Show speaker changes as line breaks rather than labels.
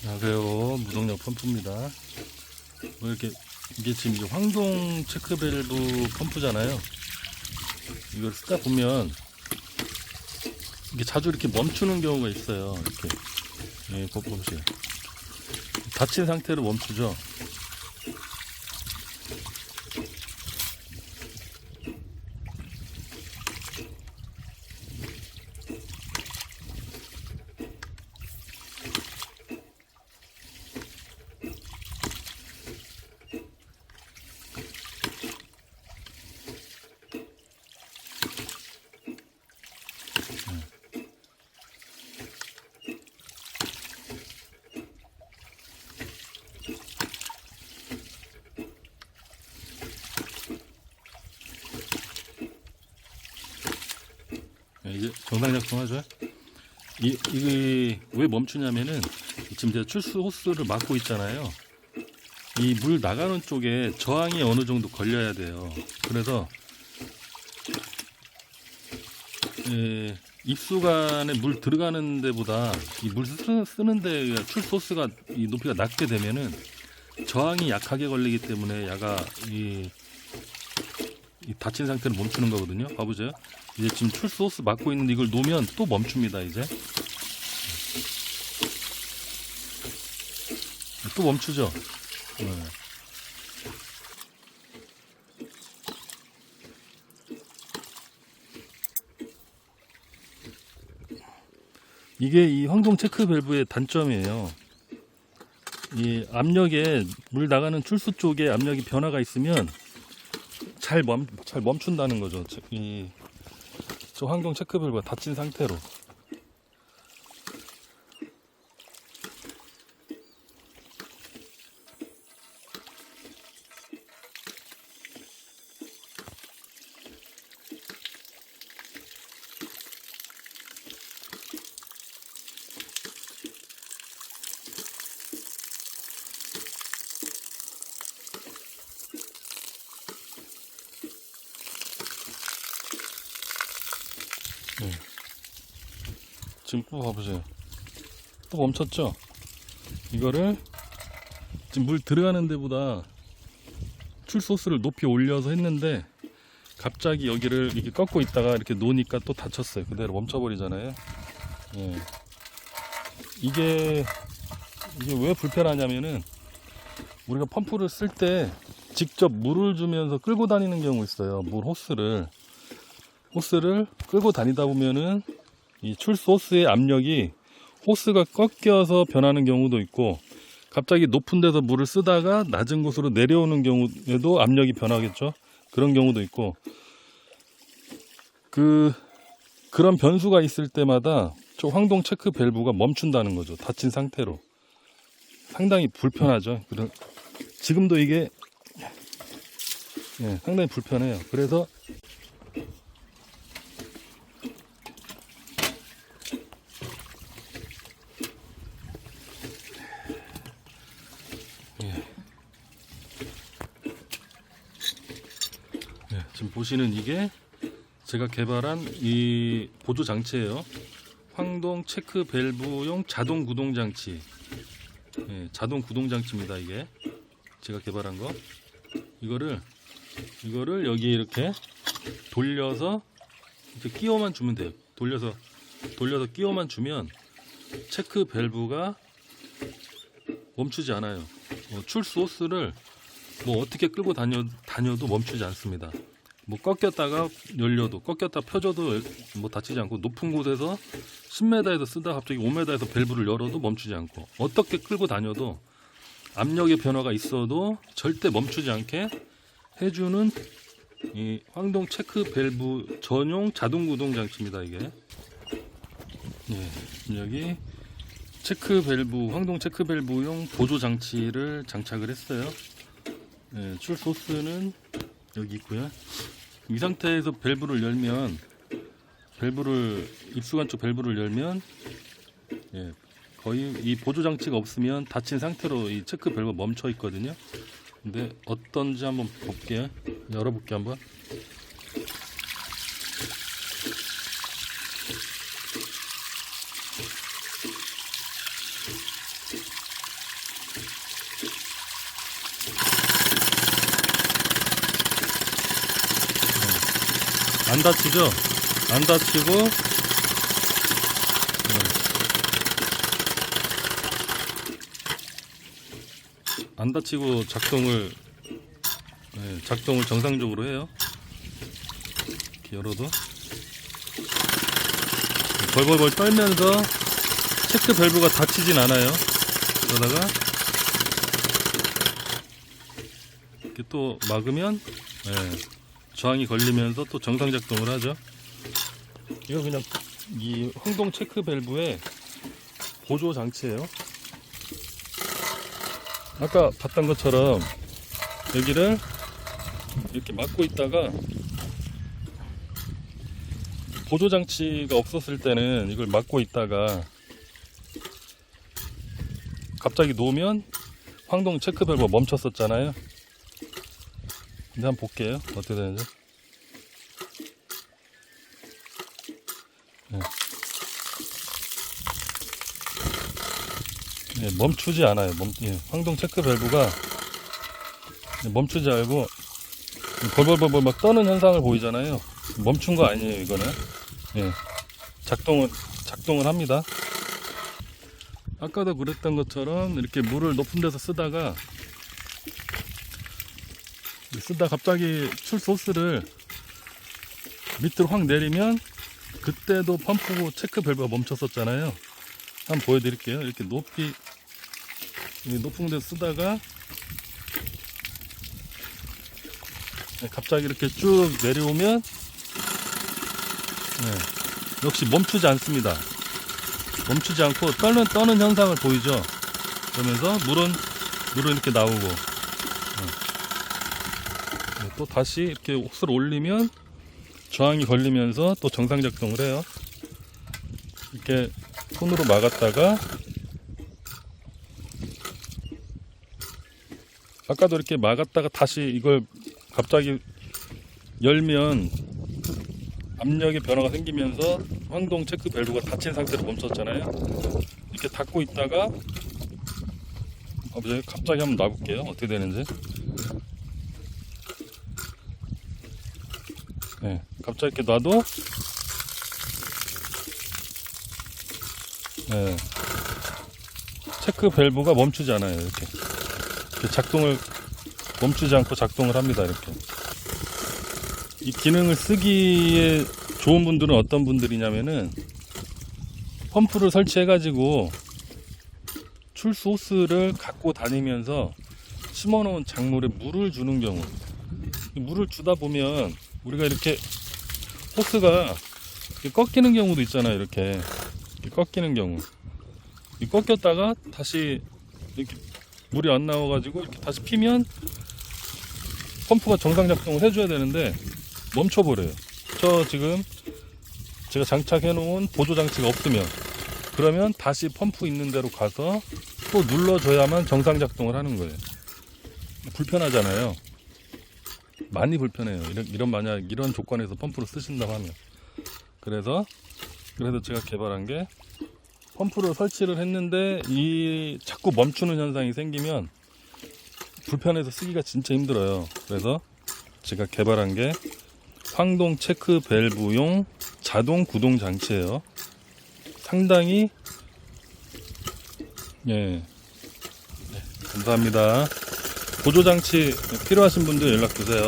안녕하세요. 무동력 펌프입니다. 뭐 이렇게 이게 지금 이제 황동 체크 밸브 펌프잖아요. 이걸 쓰다 보면 이게 자주 이렇게 멈추는 경우가 있어요. 이렇게 보세요. 닫힌 상태로 멈추죠. 이제 정상 작동하죠. 이게 왜 멈추냐면은 지금 제가 출수 호스를 막고 있잖아요. 이 물 나가는 쪽에 저항이 어느 정도 걸려야 돼요. 그래서 입수관에 물 들어가는 데보다 이 물 쓰는 데 출수 호스가 이 높이가 낮게 되면은 저항이 약하게 걸리기 때문에 야가 이 닫힌 상태로 멈추는 거거든요. 봐보세요. 이제 지금 출수 호스 막고 있는데 이걸 놓으면 또 멈춥니다. 이제 또 멈추죠. 이게 이 황동 체크 밸브의 단점이에요. 이 압력에 물 나가는 출수 쪽에 압력이 변화가 있으면 잘 멈춘다는 거죠. 저 황동 체크 밸브가 닫힌 상태로. 지금 또 봐보세요. 또 멈췄죠? 이거를 지금 물 들어가는 데보다 출소스를 높이 올려서 했는데 갑자기 여기를 이렇게 꺾고 있다가 이렇게 놓으니까 또 닫혔어요. 그대로 멈춰버리잖아요. 이게 왜 불편하냐면은 우리가 펌프를 쓸 때 직접 물을 주면서 끌고 다니는 경우 있어요. 물 호스를 끌고 다니다 보면은 이 출수 호스의 압력이 호스가 꺾여서 변하는 경우도 있고, 갑자기 높은 데서 물을 쓰다가 낮은 곳으로 내려오는 경우에도 압력이 변하겠죠. 그런 경우도 있고, 그런 변수가 있을 때마다 저 황동 체크 밸브가 멈춘다는 거죠. 닫힌 상태로. 상당히 불편하죠. 지금도 이게 상당히 불편해요. 그래서 지금 보시는 이게 제가 개발한 이 보조 장치예요. 황동 체크 밸브용 자동 구동 장치. 자동 구동 장치입니다. 이게 제가 개발한 거. 이거를 여기 이렇게 돌려서 이렇게 끼워만 주면 돼요. 돌려서 끼워만 주면 체크 밸브가 멈추지 않아요. 출수 호스를 뭐 어떻게 끌고 다녀도 멈추지 않습니다. 뭐 꺾였다가 열려도, 꺾였다 펴져도 뭐 다치지 않고, 높은 곳에서 10m에서 쓰다 갑자기 5m에서 밸브를 열어도 멈추지 않고, 어떻게 끌고 다녀도 압력의 변화가 있어도 절대 멈추지 않게 해주는 이 황동 체크 밸브 전용 자동 구동 장치입니다. 이게 여기 체크 밸브, 황동 체크 밸브용 보조 장치를 장착을 했어요. 출수 호스는 여기 있고요. 이 상태에서 입수관 쪽 밸브를 열면 거의 이 보조 장치가 없으면 닫힌 상태로 이 체크 밸브가 멈춰 있거든요. 근데 어떤지 한번 볼게요. 열어볼게요 한번. 안 다치죠? 안 다치고, 안 다치고 작동을 정상적으로 해요. 이렇게 열어도 벌벌벌 떨면서 체크 밸브가 닫히진 않아요. 그러다가 이렇게 또 막으면 저항이 걸리면서 또 정상 작동을 하죠. 이거 그냥 이 황동 체크 밸브의 보조 장치예요. 아까 봤던 것처럼 여기를 이렇게 막고 있다가 보조 장치가 없었을 때는 이걸 막고 있다가 갑자기 놓으면 황동 체크 밸브가 멈췄었잖아요. 근데 한번 볼게요. 어떻게 되는지. 멈추지 않아요. 황동 체크 밸브가 멈추지 않고 벌벌벌벌 막 떠는 현상을 보이잖아요. 멈춘 거 아니에요, 이거는. 작동을 합니다. 아까도 그랬던 것처럼 이렇게 물을 높은 데서 쓰다가 갑자기 출수 호스를 밑으로 확 내리면 그때도 펌프 체크 밸브가 멈췄었잖아요. 한번 보여드릴게요. 이렇게 높은 데서 쓰다가 갑자기 이렇게 쭉 내려오면 역시 멈추지 않습니다. 멈추지 않고 떠는 현상을 보이죠. 그러면서 물은 이렇게 나오고 또 다시 이렇게 호스를 올리면 저항이 걸리면서 또 정상 작동을 해요. 이렇게 손으로 막았다가 아까도 이렇게 막았다가 다시 이걸 갑자기 열면 압력의 변화가 생기면서 황동 체크 밸브가 닫힌 상태로 멈췄잖아요. 이렇게 닫고 있다가 갑자기 한번 놔볼게요. 어떻게 되는지. 갑자기 이렇게 놔도 체크 밸브가 멈추지 않아요. 이렇게 작동을 멈추지 않고 작동을 합니다. 이렇게 이 기능을 쓰기에 좋은 분들은 어떤 분들이냐면은 펌프를 설치해 가지고 출수 호스를 갖고 다니면서 심어 놓은 작물에 물을 주는 경우, 물을 주다 보면 우리가 이렇게 호스가 이렇게 꺾이는 경우도 있잖아요. 이렇게 꺾이는 경우, 꺾였다가 다시 이렇게 물이 안 나와가지고 이렇게 다시 피면 펌프가 정상 작동을 해줘야 되는데 멈춰버려요. 저 지금 제가 장착해 놓은 보조 장치가 없으면, 그러면 다시 펌프 있는 데로 가서 또 눌러줘야만 정상 작동을 하는 거예요. 불편하잖아요. 많이 불편해요. 만약 이런 조건에서 펌프를 쓰신다고 하면. 그래서 제가 개발한 게, 펌프를 설치를 했는데 자꾸 멈추는 현상이 생기면 불편해서 쓰기가 진짜 힘들어요. 그래서 제가 개발한 게 황동 체크 밸브용 자동 구동 장치예요. 상당히 감사합니다. 보조 장치 필요하신 분들 연락 주세요.